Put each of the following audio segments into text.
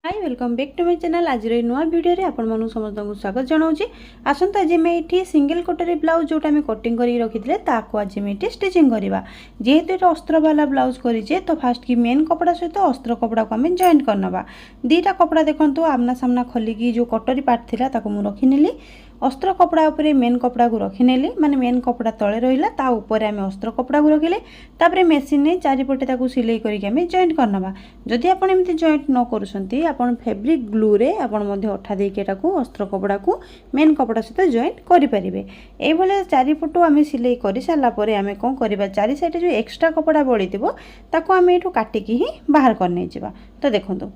Hi welcome back to my channel. आज नुआ video रे आपण मानु समस्त को स्वागत जनाऊँ। आसंता आज मैं ये सिंगल कटोरी ब्लाउज जोटा आम कटिंग कर रखी ताको आज मैं स्टिचिंग करवा। जेहेतु ये अस्त्र वाला ब्लाउज करें तो फास्ट की मेन कपड़ा सहित अस्त्र कपड़ा को आम जॉइंट करनवा। दीटा कपड़ा देखो आमना सामना खोलिकी जो कटोरी पार्ट थिला ताको मु रखिनेली अस्त्र कपड़ा उपरे मेन कपड़ा को रखिनेली माने मेन कपड़ा तले रहिला ता ऊपर आम अस्त्र कपड़ा को रखिले तापरे मेसिन ने चारिपटे ताको सिलाई करके आम जॉइंट करनवा। जदि आपण एमती जॉइंट न करूसंती आपण फैब्रिक ग्लू रे आपण मध्ये अठा देके एटाको अस्त्र कपड़ा को मेन कपड़ा सहित जॉइंट करि परिबे। एई भले चारिपटो आम सिलाई करि साला परे आम कोन करबा चारि साइड जो एक्स्ट्रा कपड़ा बळितिबो ताको आम एठो काटिकी ही बाहर करनै जिबा। तो देखंतु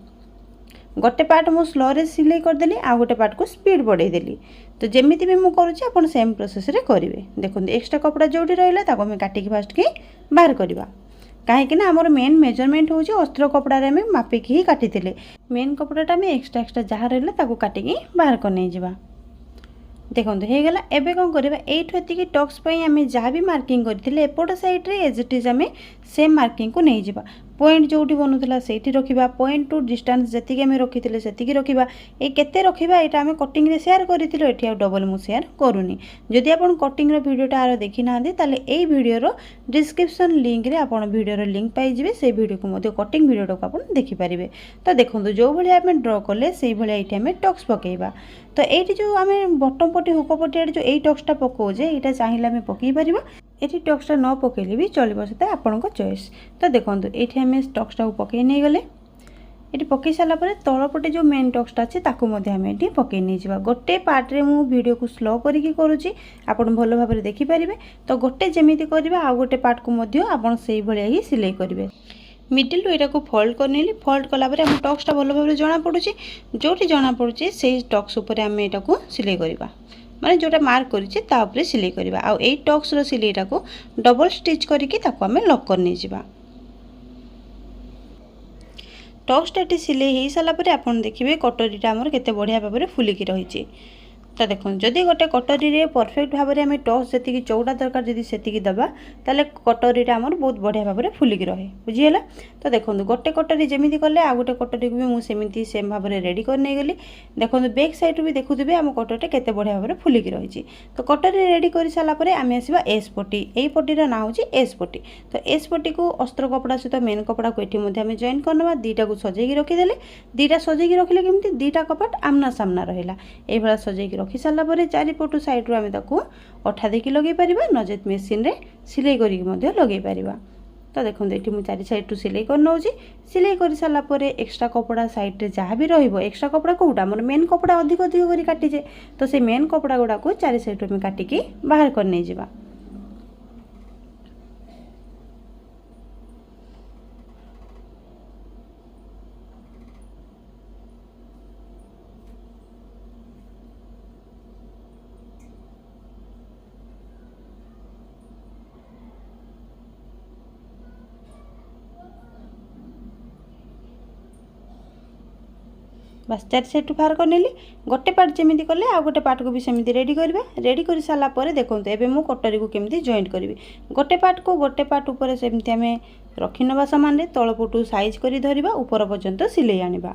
गोटे पार्ट मु स्लो रे सिलाई करदेली आ गोटे पार्ट को स्पीड बढ़ाई देली। तो जेमिति भी मु करूची आपण सेम प्रोसेस रे करिवे। देखंतु एक्स्ट्रा कपड़ा जोडी रहिला ताको हम काटिकी फास्ट की बाहर करबा। कहीं आमर मेन मेजरमेंट हूँ अस्त्र कपड़ा रे मापिकी ही काटी मेन कपड़ाटा आम एक्स्ट्रा जहाँ रहा ताको काटिकी बाहर करने जावा। देखो हो गला। एबे कौन करबा एठो एतिकी टक्स पई आम जहाँ भी मार्किंग करथिले एपट साइड रे एज इट इज आम सेम मार्किंग को नहीं जावा। पॉइंट जोटी बनूला से रखा पॉइंट टू डिस्टेंस जी आम रखी से रखा ये केते रखा यहाँ आम कटिंग रे शेयर करूँ ये डबल मु शेयर करूनी। जदि आप कटिंग वीडियोटा आर देखी ना ये वीडियो डिस्क्रिप्शन लिंक रे आप वीडियो लिंक पाइबे से वीडियो को मध्य कटिंग वीडियो को आप देखिपारे। तो देखो जो भाई आम ड्र कले से भाई ये आम टक्स पकेबा। तो ये जो आम बटम पट्टी हुक पट्टी जो यही टक्सटा पकाउे यहाँ चाहिए आम पकई पार ये टक्सटा न पकेले भी चलो से आपण चॉइस। तो देखो ये आम टक्सटा को पकई नहीं गले ये पकई सारापर तलपटे जो मेन टक्सटा अच्छे ताकू आम ये पकई नहीं जावा। गोटे पार्ट रे मु वीडियो को स्लो करिकी करूची आपण भल भाव में देखिपारे। तो गोटे जमीती करबा आ गोटे पार्ट को मध्य आपण सेही भलिया ही सिलाई करेंगे। मिडिल रु यहाँ फोल्ड करनेली फोल्ड कलापर आम टक्सटा भल भाव में जना पड़ुची जोटी जना पड़ुची से टक्स उपर आम यहाँ सिलाई करवा माने जोटा मार्क करिछि ता ऊपर सिलाई करबा। आ एई टक्स रो सिलाईटा को डबल स्टिच करिकि ताको हमें लॉक करने जिबा। टक्सटा सिलाई हो सारा पर आपन देखिबे कटोरीटा हमर केते बढ़िया भाबरे फुलिकी रहिछि। तो देखो जदि गोटे कटोरी रे परफेक्ट भाव में आम टक्स जी चौड़ा दरकार जदि से दबा ताले कटोरीटा आमर बहुत बढ़िया भाव में फुलिकी रहे बुझीगला। तो देखो गोटे कटोरी जमी कले आ गोटे कटोरी को भी मुझे सेम भाव में रेडी कर नहीं गली। देखो बैक साइड भी देखुवे आम कटोरीटा केते बढ़िया भाव में फुलिकी रही। तो कटोरी रेडी कर सारापर आम आसवा एस पट्टी यही पट्टीर ना हूँ एस पट्टी। तो एस पट्टी को अस्त्र कपड़ा सहित मेन कपड़ा को ये आम जॉइन करना दीटा को सजेगी रखीदे दीटा सजेगी रखिले केमती दीटा कपाट आमना सामना रहा ये सजेगी रखी सारापर चारिपटू साइड रू आम अठा देखी लगे पार नजेत मेसीन रे सिलाई करके लगे पार। तो देखो ये मुझे चारि साइड सिलाई कर नौची सिलाई कर सारापर एक्स्ट्रा कपड़ा साइड रे जहाँ भी रहिबो एक्स्ट्रा कपड़ा कोटा मोर मेन कपड़ा अधिक अधिक कर काटिजे तो से मेन कपड़ा गुड़ा को चारि साइड में काटिकी बाहर कर नहीं जावा। बस चार साइड बाहर कर नेली गोटे पार्ट जमी कले आ गोटे पार्ट को भी सेमती रेडी करबा। रेडी कर सारा पर देखो एबे मु कटोरी को केमती जॉइंट करी गोटे पार्ट को गोटे पार्ट ऊपर सेमती आम रखी नवा सामान रे तलपटू साइज करी धरिबा ऊपर पर्यंत सिलाई आनिबा।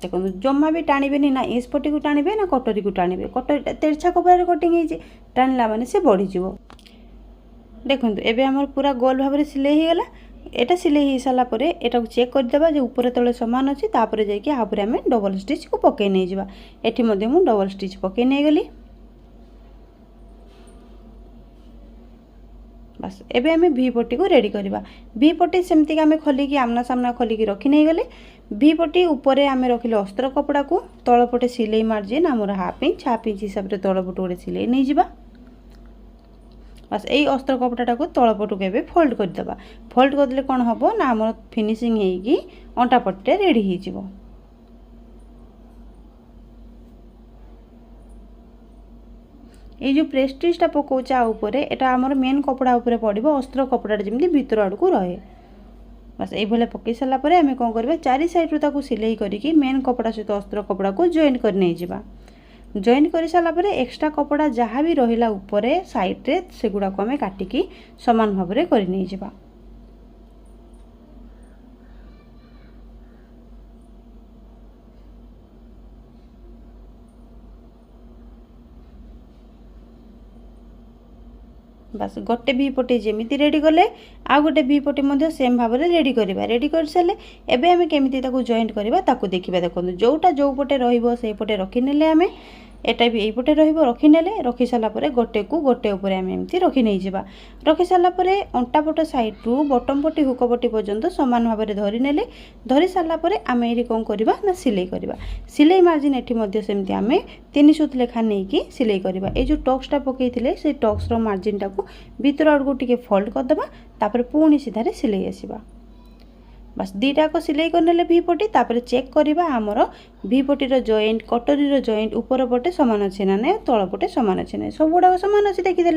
देखो जमा भी टाणिबेनी ना इस पट्टी को टाणिबे ना कटोरी को टाणिबे कटोरी तेरछा कपड़ा कटिंग होइछि टाणिला माने से बढ़ी जिवो। देखो एबे हमर पूरा गोल भाव में सिलाई हो गला। एटा सिलाई हो सारा पर एटा को चेक करदेबा जे ऊपर तले समान अछि तापर जाके आपर आम डबल स्टिच को पकई नहीं जावा। एठी मध्ये मु डबल स्टिच पकई नहीं गली। बस एबे आम वी पट्टी को रेडी करबा। वी पट्टी सेमती आम खोलिकी आमना सामना खोलिकी रखी नहीं गले वी पट्टी ऊपर आम रखिले अस्त्र कपड़ा को तलपटे सिलाई मार्जिन आमर हाफ इंच हिसाब से तलपट गोटे सिलाई नहीं जावा। बस यही अस्त्र कपड़ा को तलपटू के फोल्ड करदे फोल्ड करदे कौन हम ना आम फिनिशिंग होगी अंटा पट्टी रेडी हो। ये जो प्रेस्टिजटा पकाउछ ऊपर एटा आमर मेन कपड़ा ऊपर पड़ो अस्त्र कपड़ा जमी भीतर आड़ को रहे। बस ये भाई पकई सारापर आम कौन करवा चारि साइड रू सिलाई करके मेन कपड़ा सहित अस्त्र कपड़ा को जॉइन कर नहीं जावा। जॉइन कर सारापर एक्स्ट्रा कपड़ा जहाँ भी रहा ऊपर साइड रे सेगुड़ा को आम काटिकी समान भाव में कर नहीं जावा। बास गोटे भी पटी जमी रेडी कले आ गोटे भी पटी सेम भाव में रेडी करवा रेडी कर सारे एवं आम केमी जॉइंट करवा देखा देखो जोटा जो पटे रहीपटे रखीने आम एटा भी यहीपटे रखीने रखी सारापर गोटे को गोटे उपर आम एमती रखी नहीं जावा रखी सारापर अंटा पट सैड्रु बटम पटी हुक पटी पर्यंत सामान भाव में धरी धरी सारापर आम ये कौन करवा ना सिलाई करवा सिलाई मार्जिन एटी सेमती आम 3 सूत लेखा नहीं कि सिलाई करवा ये जो टक्सटा पकई से टक्स मार्जिन टाक भीतर आड़ को टिके फोल्ड करदे तापर पुणी सीधारे सिलाई आसवा बस दीटाक सिलाई करने भी पटी तापर चेक करवा आमर भी पटीर जॉइंट कटोरी जॉइंट ऊपर पटे सामान अच्छे ना ना तल पटे सामान अच्छे ना सब गुड़ाक सामान अच्छे देखीदे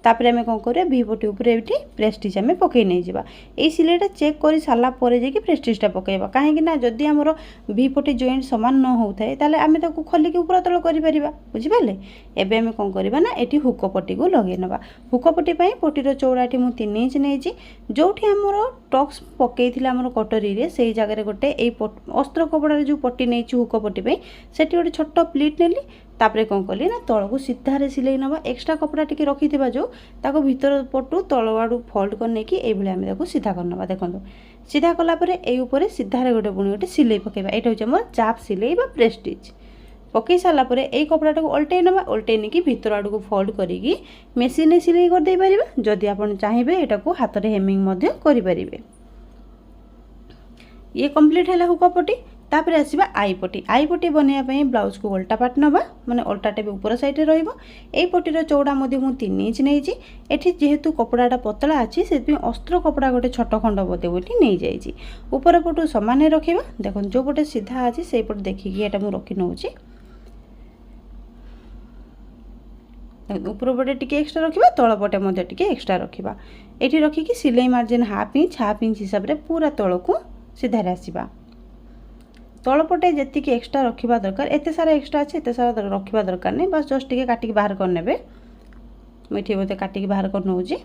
तापर आम कौन कर भी पटी उपर ये प्रेस्टिज आम पकई नहीं जावा ये सिलाईटा चेक कर सारापर जाकि प्रेस्टिजटा पकईबा कहीं जदि आमर भी पटी जॉइंट सामान न होता है ताले आम ताको खोलिकी ऊपर तल कर बुझिपारे एबे आम कौन करवा ना ये हुक पटी को लगे नवा हुक पटी पटीर चौड़ाटी मु 3 इंच नहीं जो आमर टक्स पकई आमर कटोरी से जगह गोटे अस्त्र कपड़ार जो पट्टी नहीं हुक पट्टी से गोटे छोट प्लीट नेली तापर कौन कली ना तल को सीधारे सिलाई नवा एक्सट्रा कपड़ा टी रखी जो ताको भीतर पटू तल आड़ू फोल्ड कर नहीं आम सीधा करना देखो सीधा कलापर ये सीधारे गोटे पुणी गोटे सिलाई पकेबा ये हूँ आम चाप सिलाई प्रेस्टिज पकई सारापर ये कपड़ा को उल्टे नवा उल्टे नहीं भीतर आड़ को फोल्ड करी मेसीन सिलाई करदे पारिबा जदि आपन चाहिए यहाँ को हाथ में हेमिंग करें ये कंप्लीट है हुक पटी तापर आसवा आई पटी बनवाई ब्लाउज को उल्टा पार्ट नवा माने उल्टाटे भी ऊपर साइड रही पटीर चौड़ा मु 3 इंच नहीं एठी जेहेतु कपड़ाटा पतला अच्छी से अस्त्र कपड़ा गोटे छोट खंड बोधे बोली नहीं जाइए ऊपर पटू सामान रखा देखो जो पटे सीधा अच्छी से पटे देखिए यहाँ मुझे रखी नौ ऊपर पटे टी एक्सट्रा रखा तल पटे टी एक्सट्रा रखा ये रखिकी सिलाई मार्जिन हाफ इंच हिसाब से पूरा तल को सीधारे आसवा तलपटे जी एक्सट्रा रखा दरकार एत सारा एक्सट्रा अच्छे एत सारा रखा दरकार नहीं बस जस्ट टे काटिक बाहर करने मुझे बोलते काटिक बाहर कर नौजी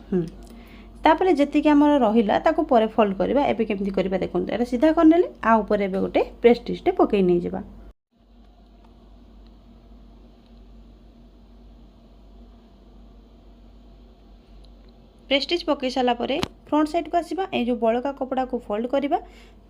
तापर जी आम रहा पर फोल्ड करवा एबे केमती करवा देखो ये सीधा करने आ ऊपर एबे गोटे प्रेस्टिजटे पकई नहीं जावा प्रेस्टिज पकई सारापर फ्रंट साइड को आसवा ये जो बड़का कपड़ा को फोल्ड करवा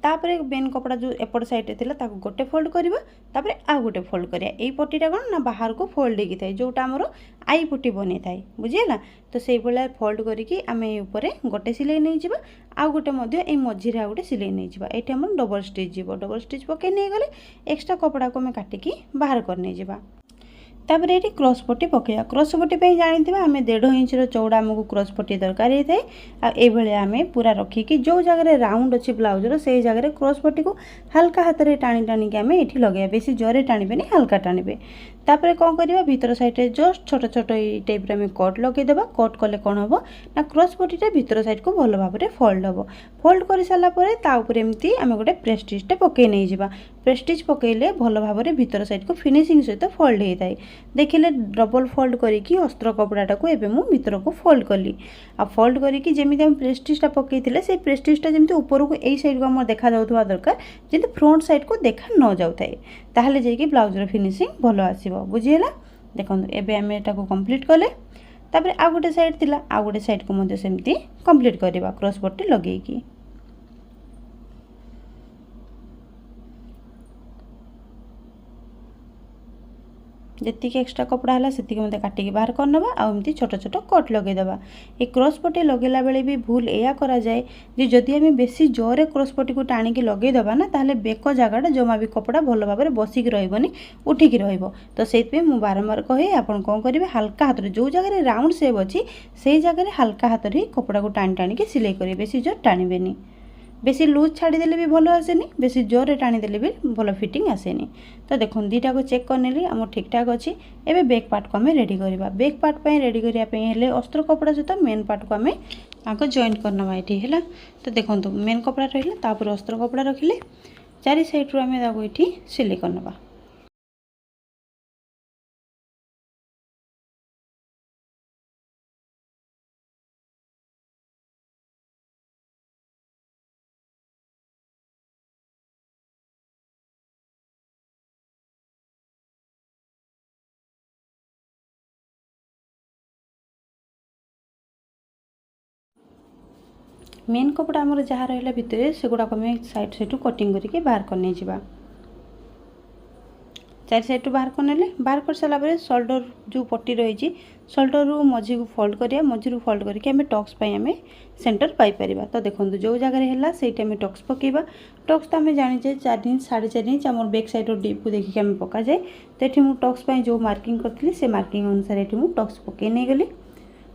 तापर मेन कपड़ा जो एपट साइड थी गोटे फोल्ड करवा तापर आ गोटे फोल्ड करा यही पट्टीटा कौन ना बाहर को फोल्ड होगी थाए जोटा आमर आई पट्टी बनी थाए बुझीगला तो से भाया फोल्ड करके आम ये गोटे सिलाई नहीं जावा आउ गोटे ये मझीरे आ गोटे सिलाई नहीं जावा ये आम डबल स्टिच जीव डबल स्टिच पकई नहीं गले एक्सट्रा कपड़ा को आम काटिकी बाहर करने जावा तापर ये क्रॉस पट्टी पकईवा क्रॉस पट्टी जानी आम 1.5 इंच चौड़ा आमको क्रॉस पट्टी दरकार होता है आ आम पूरा रखिकी जो जगह राउंड अच्छी ब्लाउजर से जगह क्रॉस पट्टी को हल्का हाथ में टाणी टाणी आम ये लगे बेसी जोरे टाणबे हल्का टाणबे तापर कौन करवा भीतर साइड जस्ट छोट छोट ये टाइप आम कट लगेदेवा कट कले कौन हम ना क्रॉस पट्टीटा भीतर साइड को भल भाव में फोल्ड हम फोल्ड कर सारापर एमती आम गोटे प्रेस्टिजटे पकई नहीं जावा प्रेस्टिज पकईले भल भाव में भीतर साइड को फिनिशिंग सहित फोल्ड होता है देखिले डबल फोल्ड करके अस्त्र कपड़ाटा को एबे मु भीतर को फोल्ड कली आ फोल्ड करके जमी आम प्रेस्टिजटा पकईले से प्रेस्टिजटा जमी ऊपर को यही साइड को आम देखा जाउथबा दरकार जमी फ्रंट साइड को देखा न जाए ताहले जाइए ब्लाउजर फिनिशिंग भल आसो बुझीगला देखो एबे आम एटा को कंप्लीट कले तापर आ गोटे साइड थिला आ गोटे साइड को सेमती कंप्लीट करवा क्रॉस पट्टी लगेगी जी एक्सट्रा कपड़ा है से मतलब काटिकी बाहर करनवा आमती छोट छोट कट लगेदेवा ये क्रॉस पट्टी लगेला बेले भी भूल या करा जाए जे जदि आम बेसी जोरे क्रॉस पट्टी को टाणिकी लगेदेवा ना ताहले बेक जगह जमा भी कपड़ा भल भाव में बसिक रही उठिकी तो से बारंबार कहे आपन कौन करेंगे हल्का हाथ जो जगह राउंड सेप अच्छी से जगह हल्का हाथ ही कपड़ा को टाणी टाणिकी सिलाई करेंगे बेसी जोर टाणबेनी बेसी लूज छाड़ीदे भी भल आसेनी बेसी जोरे टाणीदे भी भल फिटिंग आसेनी तो देखो दीटा को चेक करने आम ठीक ठाक अच्छी एवं बैक पार्ट को आम रेडी करवा बैक पार्ट रेडी करने अस्त्र कपड़ा सहित मेन पार्ट को आम आग जॉइंट करना ये है तो देखो मेन कपड़ा रहा अस्त्र कपड़ा रखिले चारि साइड आम ये सिलाई करना। मेन कपड़ा आमर जहाँ रहा भितर से गुड़ाक आम साइड साइड कटिंग करके बाहर कर नहीं जावा। चार साइड बाहर कर बाहर कर सारापर शोल्डर जो पट्टी रही शोल्डर रू मझी को फोल्ड करिया मझी फोल्ड करके आम टक्स आम सेंटर पाइपर। तो देखो जो जगह है से टक्स पकेबा। टक्स तो आम जाने 4 इंच 4.5 इंच आम बैक साइड डीप को देखिए आम पका जाए। तो ये मुझे टक्स जो मार्किंग करी से मार्किंग अनुसार ये मुझे टक्स पकई नहीं गली।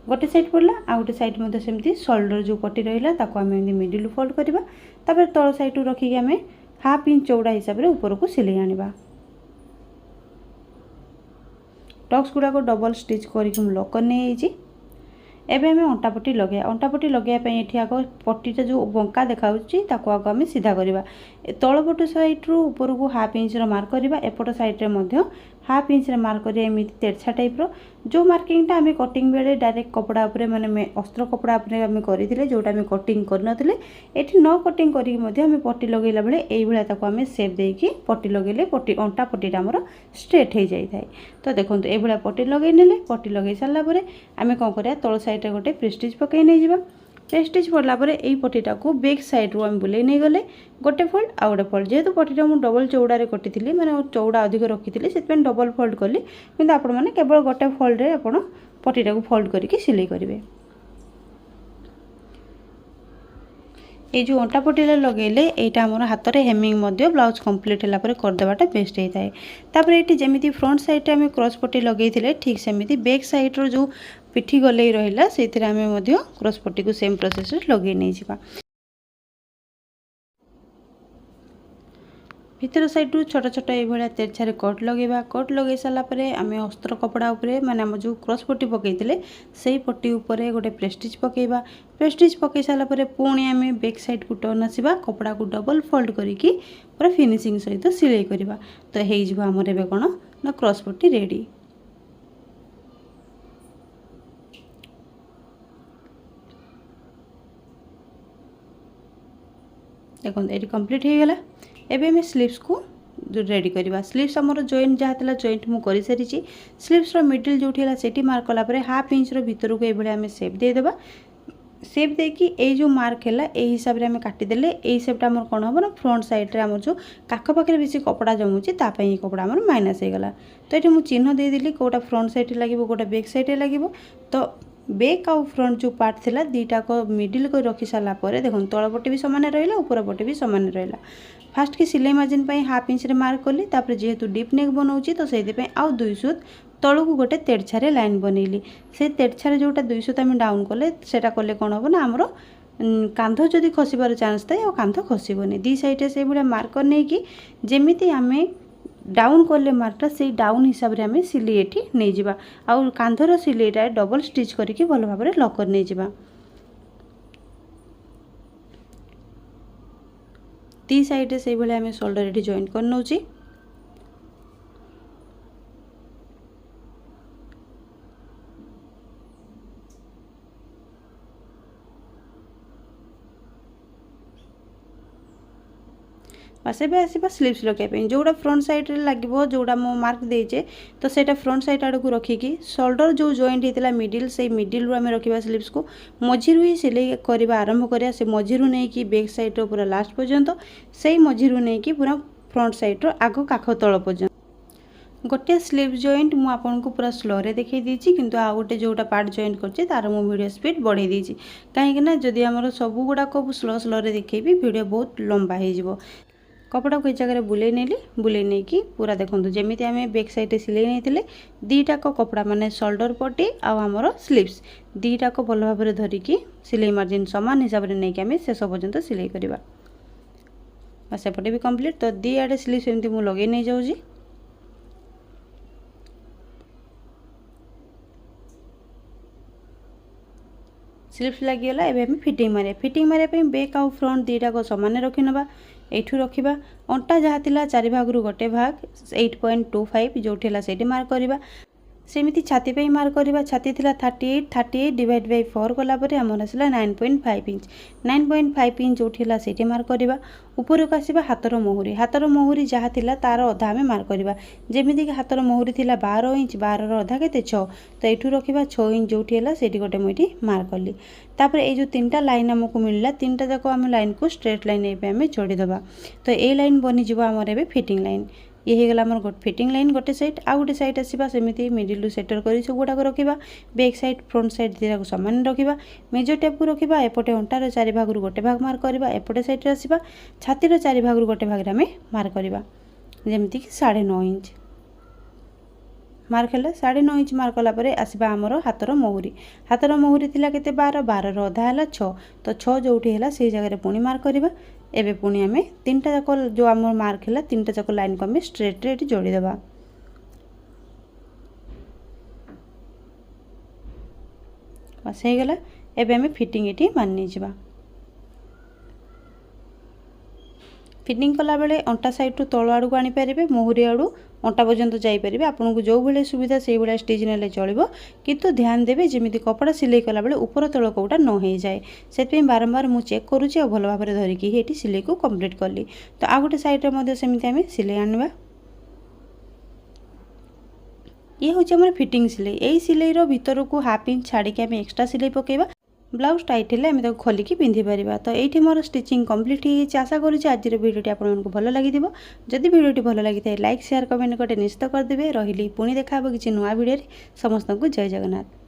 गोटे साइड पड़ा आ गोटे साइड में सेमती शोल्डर जो पट्टी रहा आम मिडिल फोल्ड करवा। तापर तल साइड रखिक आम हाफ इंच चौड़ा हिसाब से ऊपर को सिलाई आनिबा। टक्स गुड़ाक डबल स्टिच करके लक कर नहीं एबे हमें अंटापट्टी लगे अंटापट्टी लगे ये आग पट्टीटा जो बंका देखा आग आम सीधा करवा। तलपट साइड्रु ऊपर को हाफ इंच मार्क करवा। एपट साइड्रे हाफ इंच मार्क कर एमती तेरछा टाइप जो मार्किंगटा आम कटिंग बेले डायरेक्ट कपड़ा उपरे माने अस्त्र कपड़ा उपरे आम करते जोटा आम कटिंग करनथिले एठी न कटिंग करिक आम पट्टी लगेला बेले एई भलिया ताको आम सेप देकी पट्टी लगेले पट्टी अंटा पट्टीटा हमर स्ट्रेट हो जाई थाए। तो देखंतु ए भलिया पट्टी लगेई नेले पट्टी लगेई सारला परे आम कोन करिया तळ साइड रे गोटे प्रेस्टिज पकई नै जिबा। प्रेस्टिज पड़ला यही पट्टीटा को बैक साइड रू आम बुले नहीं गले गोटे फोल्ड आ गोटे फोल्ड जेहेतु पट्टीटा मुझे डबल चौड़ा कटी मैंने चौड़ा अधिक रखी से डबल फोल्ड कली कि आपण मैंने केवल गोटे फोल्ड रे आपण पट्टीटा को फोल्ड करके सिलाई करेंगे। ये जो अंटा पट्टीला लगेले यहाँ आम हाथ में हेमिंग ब्लाउज कंप्लीट है करदेवाटा बेस्ट होता है। तापर ये जमी फ्रंट साइड आम क्रॉस पट्टी लगे ठीक सेमती बैक साइड रो जो पिठी गले रहा से आम क्रॉस पट्टी को सेम प्रोसेस लगे नहीं जावा। भीतर साइड रू छोट छोट ये तेरछारे कट लगेगा। कट लगे सारापर आम अस्त्र कपड़ा उपरे माने आम जो क्रॉस पट्टी पकईले से पट्टी उपरे गोटे प्रेस्टिज पकेबा। प्रेस्टिज पकई सारापर पुणी आम बैक साइड को टर्न आसवा कपड़ा को डबल फोल्ड करके पूरा फिनिशिंग सहित सिलाई करवा। तो हो आमर एबे कौन ना क्रॉस पट्टी रेडी। देखो ये कंप्लीट हो गला। एबे हमें स्लीव्स को रेडी करवा। स्लीव्स आमर जॉइंट जहाँ था जॉइंट मुझे कर सारी स्लीव्स मिडिल जो से मार्क कलापर हाफ इंच भितर को ये आम सेप देदेबा। सेप देकी ये जो मार्क है यही हिसाब से आम काटिदेले यही सेपटा आम कौन हम ना फ्रंट साइड रे आम जो काख पाखे बेसी कपड़ा जमुची तापाई कपड़ा आम माइनस हो गला। तो ये मुझे चिन्ह देदेली कौटा फ्रंट साइड लगे कौटा बैक साइड लगे। तो बैक आउ फ्रंट जो पार्ट थिला दीटा को मिडिल को रखी सारा पर देखो तल पट्टी भी सामान रहा ऊपर पट्टी भी सामान रहा। फास्ट की सिलाई मार्जिन हाफ इंच रे मार्क कली तापर जेहेतु डीप नेक बनाऊँगी तो से आउ 2 सूत तलू को गोटे तेरछारे लाइन बनैली से तेरछारे जोटा 2 सूत आम डाउन कले सेटा कले कौन हम ना आमर कांध जदि खसबार चान्स थाए कांध खसबनी। दी साइड से भाया मार्कर नहीं कि जमीती आम डाउन कले मार्कटा से डाउन हिसाब से आम सिलाई ये नहीं जावा। आउ कांधर सिलाईटा डबल स्टिच करके भल भाव में लकर नहीं जावा। दी साइड से भाया आम शोल्डर ये जॉइंट कर नौची। बस एबे आसवा स्लीव्स लगे जोड़ा फ्रंट साइड रे लगे जोड़ा मो मार्क देचे तो सेटा फ्रंट साइड आड़ को रखिकी शोल्डर जो जॉइंट होता मिडिल से मिडिल आम रखा स्लीव्स को मझीरू ही सिलाई करवा आरंभ करिया से मझीरू नहीं कि बैक साइड पूरा लास्ट पर्यंत से मझीरू नहीं कि पूरा फ्रंट साइड आग काख तल पर्यंत। गोटे स्लीव जॉइंट मु आपन को पूरा स्लो रे देखै दीची किंतु आ गोटे जोटा पार्ट जॉइंट करछि तार मु वीडियो स्पीड बढ़ाई दीची काहे ना जदि हमर सब गुडा को स्लो स्लो रे देखैबी वीडियो बहुत लंबा हो जिवो। कपड़ा को जगह बुले नेली बुले नहीं कि पूरा देखो जमी आम बैक साइड सिलाई नहीं दीटा को कपड़ा माने शोल्डर पट्टी आमर स्लीव्स दीटा को भल भाव में धरिकी सिलाई मार्जिन सामान हिसाब से नहीं कि आम शेष पर्यंत सिलाई करवा। बस सेपटे भी कंप्लीट। तो दी आड़े स्लीव्स एमती मु लगे नहीं जाऊँगी। स्लीव्स लगिगला एबे हम फिटिंग मारे बैक आउ फ्रंट दीटा को सामान रखी नवा। एठू रखिबा अंटा जहाँ थिला 4 भाग रु गोटे भाग 8.25 जोठी ला सेठी मार्क करबा। सेमती छाती पे मार्क करवा छाती थिला 38 डिवाइड बाय 4 कला परे हमर आसला 9.5 इंच 9.5 इंच जोठी ला सेठी मार्क करवा ऊपर को आसीबा हातर मोहुरी जहाँ थिला तार अधा आमे मार्क करवा जेमिति कि हातर मोहुरी थिला 12 इंच 12 रो अधा केते 6 तो एठू रखिबा 6 इंच जोठी हैला सेठी गोटे मुइठी मार्क करली तापर ए जो तीनटा लाइन हमको मिलला तीनटा जाको हम लाइन को स्ट्रेट लाइन एबे हमें जोड़ी दबा तो ए लाइन बनी जिवो हमर एबे फिटिंग लाइन ये हो गला हमर फिटिंग लाइन गोटे साइड आ गोटे साइड आसीबा सेमिति मिडिल सेटर करी सब गुडा को रखिबा बैक साइड फ्रंट साइड दिरा को समान रखिबा मेजर टेप को रखिबा एपटे अंटार चारि भाग रु गोटे भाग मार्क करबा एपटे साइड रे आसीबा छातीर चारि भाग रु गोटे भाग रे हमें मार्क करबा जेमिति कि 9.5 इंच मार्क है 9.5 इंच मार्क कला परे आसीबा हमर हातर मोहुरी थिला केते 12 रो अधा हैला 6 तो 6 जोठी हैला से जगह रे पुनी मार्क करबा एबे पुनी हमें तीनटा जाक जो हमर मार्क हैला तीनटा जाक लाइन को हमें स्ट्रेट रे एटी जोड़ी देबा बस हे गला एबे हमें फिटिंग एटी माननी जिबा फिटिंग कला बेले अंटा साइड टू तळ आडू आनी पारिबे मोहुरी आडू अंटा पर्यंत जाई पारिबे आपन को जो भले सुविधा से भले स्टिच नेले चलिबो किंतु ध्यान देबे जेमिति कपड़ा सिलाई कला बेले ऊपर तळ कोटा न हे जाए सेतपे बारंबार मु चेक करूची आ भलो भाबरे धरि कि हेटी सिलाई को कंप्लीट करली तो आ गोटे साइड रे मध्ये सेमिति हमें सिलाई आनबा ये होचे हमर फिटिंग सिलाई एई सिलाई रो भीतर को हाफ इंच छाडी के हमें एक्स्ट्रा सिलाई पकेबा ब्लाउज टाइट है आम खोलिकी पिंधि पार तो ये मोर स्टिचिंग कंप्लीट हो आशा करुँच आज भिडियो आपको भल लगी जदि भिडियो भल लगी था लाइक शेयर कमेंट गोटे निश्चित करदे रही पुणी देखा किसी नुआ भिडियो समस्त को जय जगन्नाथ।